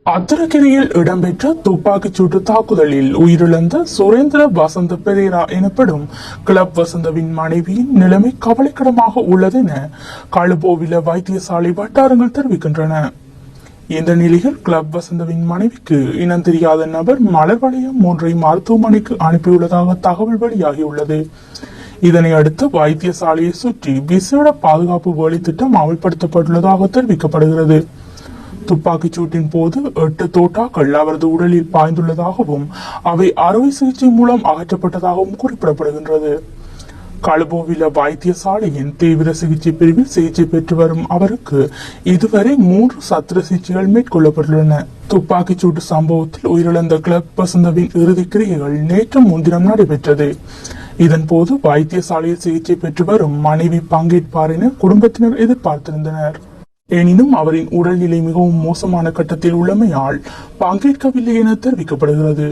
அத்திரகிரியில் இடம்பெற்ற துப்பாக்கிச் சூட்டு தாக்குதலில் உயிரிழந்த சுரேந்திர வசந்த பெரேரா எனப்படும் கிளப் வசந்தவின் மனைவியின் நிலைமை கவலைக்கிடமாக உள்ளது என களுபோவில வைத்தியசாலை வட்டாரங்கள் தெரிவிக்கின்றன. இந்த நிலையில் கிளப் வசந்தவின் மனைவிக்கு இனம் தெரியாத நபர் மலர் வளையம் ஒன்றை மருத்துவமனைக்கு அனுப்பியுள்ளதாக தகவல் வெளியாகியுள்ளது. இதனை அடுத்து வைத்தியசாலையை சுற்றி விசேட பாதுகாப்பு வேலை திட்டம் அமல்படுத்தப்பட்டுள்ளதாக தெரிவிக்கப்படுகிறது. துப்பாக்கிச் சூட்டின் போது 8 தோட்டாக்கள் அவரது உடலில் பாய்ந்துள்ளதாகவும் அவை அறுவை சிகிச்சை மூலம் அகற்றப்பட்டதாகவும் குறிப்பிடப்படுகின்றது. களுபோவில வைத்தியசாலையின் தீவிர சிகிச்சை பிரிவில் சிகிச்சை பெற்று வரும் அவருக்கு இதுவரை 3 சத்திர சிகிச்சைகள் மேற்கொள்ளப்பட்டுள்ளன. துப்பாக்கிச் சூட்டு சம்பவத்தில் உயிரிழந்த கிளப் வசந்தவின் இறுதி கிரியைகள் நேற்று முன்தினம் நடைபெற்றது. இதன் போது வைத்தியசாலையில் சிகிச்சை பெற்று வரும் மனைவி பங்கேற்பார் என குடும்பத்தினர் எதிர்பார்த்திருந்தனர். எனினும் அவரின் உடல்நிலை மிகவும் மோசமான கட்டத்தில் உள்ளமையால் பங்கேற்கவில்லை என தெரிவிக்கப்படுகிறது.